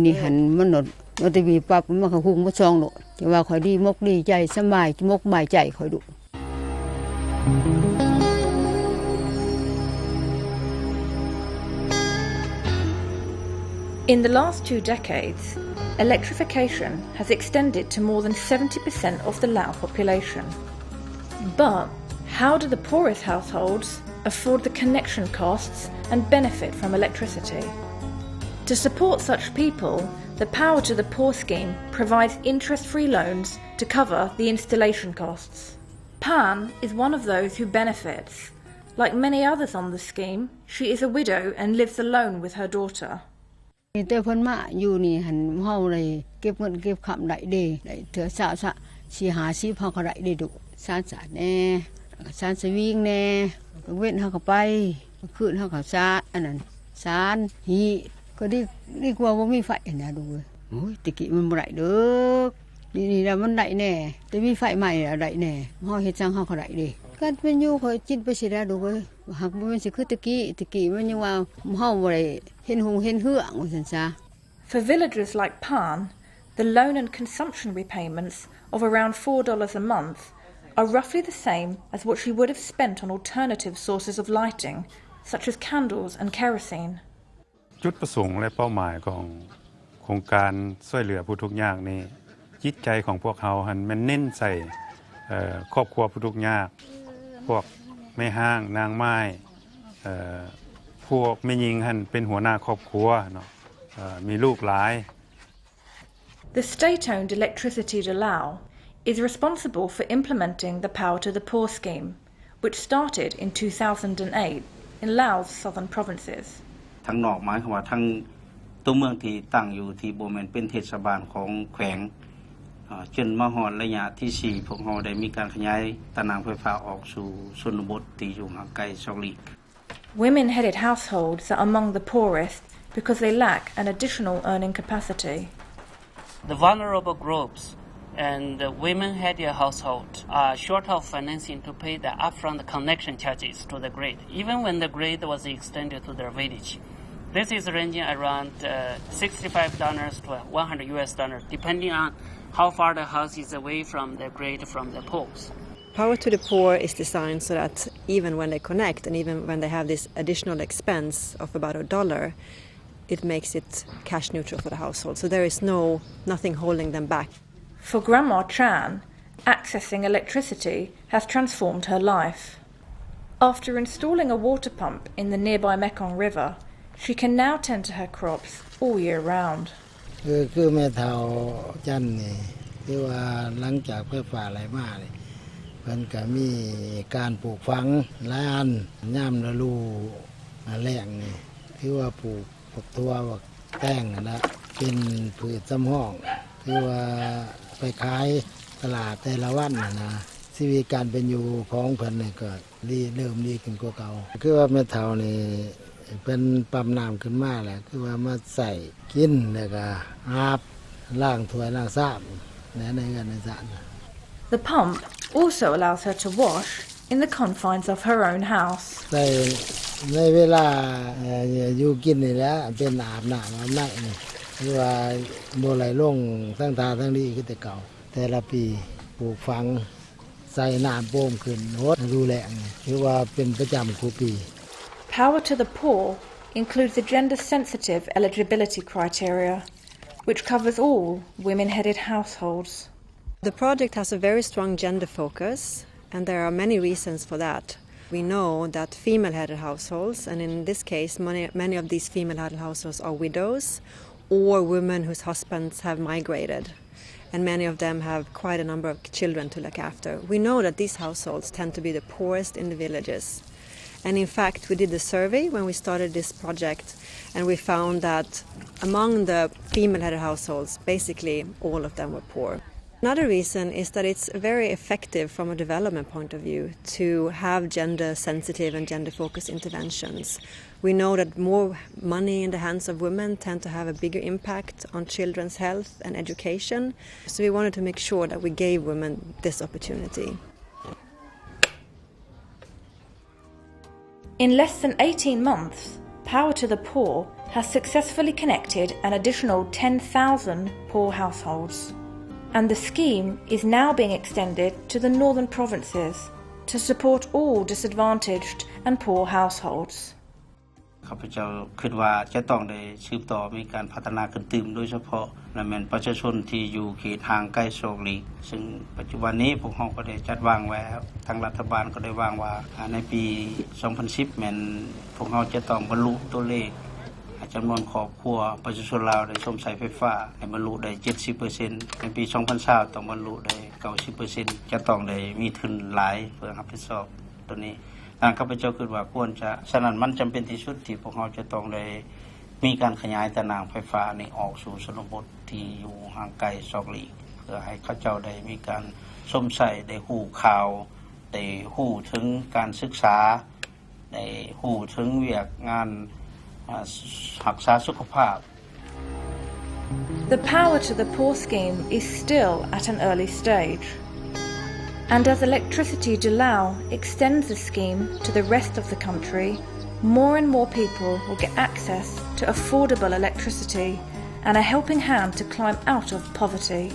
นี่หันมันหนดเราจะมีปั๊บมันก็หุ้งมาซองโลดจะว่าข่อยดีมกดีใจสบายมกบายใจข่อยดุ In the last 2 decades, electrification has extended to more than 70% of the Lao population. But how do the poorest households afford the connection costs and benefit from electricity? To support such people, the Power to the Poor scheme provides interest-free loans to cover the installation costs. Pan is one of those who benefits. Like many others on the scheme, she is a widow and lives alone with her daughter. แต่เพิ่นมาอยู่นี่หันเฮาเลยเก็บเงินเก็บคำได้เด้ได้เถื่อซะสิหาสิเฮาก็ได้ดุสานสาแน่สานสวิงแน่เว้นเฮาก็ไปคืนเฮาก็สาอันนั้นสานฮีก็ดีกว่าบ่มีไฟนะดูโอ้ยตะกี้มันบ่ได้เด้อนี่แล้วมันได้แน่แต่มีไฟใหม่แล้วได้แน่เฮาเฮ็ดจังเฮาก็ได้เด้การเป็นอยู่ค่อยจิตไปสิได้ดูเว้ยหากบ่แม่นสิคือตะกี้มันยังว่าเฮาบ่ได้เห็นหงเห็นเหืองว่าซั่นซะ For villagers like Pan, the loan and consumption repayments of around $4 a month are roughly the same as what she would have spent on alternative sources of lighting, such as candles and kerosene. จุดประสงค์และเป้าหมายของโครงการช่วยเหลือผู้ทุกข์ยากนี้จิตใจของพวกเขาหันมันเน้นใส่ครอบครัวผู้ทุกข์ยากพวกแม่ห้างนางไม้พวกแม่หญิงหันเป็นหัวหน้าครอบครัวเนาะมีลูกหลาย The state-owned Electricity de Lao is responsible for implementing the Power to the Poor scheme, which started in 2008 in Laos southern provinces. ทางนอกหมายความว่าทางตัวเมืองที่ตั้งอยู่ที่บ่แม่นเป็นเทศบาลของแขวงจนมาฮอดระยะที่4พวกเราได้มีการขยายตารางไฟฟ้าออกสู่ชนบทที่อยู่ห่างไกล2 ลี้ Women-headed households are among the poorest because they lack an additional earning capacity. The vulnerable groups and the women-headed households are short of financing to pay the upfront connection charges to the grid, even when the grid was extended to their village. This is ranging around $65 to $100 depending on how far the house is away from the grid from the poles. Power to the Poor is designed so that even when they connect and even when they have this additional expense of about $1, it makes it cash neutral for the household. So there is nothing holding them back. For Grandma Chan, accessing electricity has transformed her life. After installing a water pump in the nearby Mekong River, she can now tend to her crops all year round. คือแม่เฒ่าจันนี่ที่ว่าหลังจากไฟฟ้าไหลมานี่เพิ่นก็มีการปลูกฝังหลายอันยามฤดูแล้งนี่ที่ว่าปลูกพวกตัวพวกแตงนั่นล่ะเป็นพืชสำห้องที่ว่าไปขายตลาดแต่ละวันนะชีวิตการเป็นอยู่ของเพิ่นนี่ก็เริ่มดีขึ้นกว่าเก่าคือว่าแม่เฒ่านี่เป็นปั๊มน้ำขึ้นมาแหละคือว่ามาใส่กินแล้วก็อาบล้างถ้วยล้างชามในเรือนในศาล The pump also allows her to wash in the confines of her own house. ในเวลาอยู่กินนี่แหละเป็นอาบน้ำอาบน้ำนี่คือว่าบ่ไหลลงทั้งตาทั้งนี้คือแต่เก่าแต่ละปีปลูกฝังใส่น้ำโป่งขึ้นรดดูแลคือว่าเป็นประจำทุกปี Power to the Poor includes the gender-sensitive eligibility criteria, which covers all women-headed households. The project has a very strong gender focus, and there are many reasons for that. We know that female-headed households, and in this case many of these female-headed households are widows or women whose husbands have migrated, and many of them have quite a number of children to look after. We know that these households tend to be the poorest in the villages. And in fact, we did a survey when we started this project, and we found that among the female-headed households, basically all of them were poor. Another reason is that it's very effective from a development point of view to have gender-sensitive and gender-focused interventions. We know that more money in the hands of women tend to have a bigger impact on children's health and education, so we wanted to make sure that we gave women this opportunity. In less than 18 months, Power to the Poor has successfully connected an additional 10,000 poor households. And the scheme is now being extended to the northern provinces to support all disadvantaged and poor households. ข้าพเจ้าคิดว่าจะต้องได้สืบต่อมีการพัฒนาขึ้นตื่มโดยเฉพาะและแม่นประชาชนที่อยู่เขตห่างไกลโศกหลีกซึ่งปัจจุบันนี้พวกเราก็ได้จัดวางไว้ทางรัฐบาลก็ได้วางว่าในปี 2010 แม่นพวกเราจะต้องบรรลุตัวเลขจำนวนครอบครัวประชาชนลาวได้สวมใส่ไฟฟ้าให้บรรลุได้ 70% ในปี 2020 ต้องบรรลุได้ 90% จะต้องได้มีทุนหลายเพื่อรับผิดชอบตัวนี้ทางข้าพเจ้าคิดว่าควรจะฉะนั้นมันจำเป็นที่สุดที่พวกเราจะต้องได้มีการขยายตารางไฟฟ้านี้ออกสู่ชนบทที่อยู่ห่างไกลซอกหลีกเพื่อให้เขาเจ้าได้มีการสวมใส่ได้ฮู้ข่าวได้ฮู้ถึงการศึกษาได้ฮู้ถึงเวียกงานรักษาสุขภาพ The Power to the Poor scheme is still at an early stage. And as Electricity de Lao extends the scheme to the rest of the country, more and more people will get access to affordable electricity and a helping hand to climb out of poverty.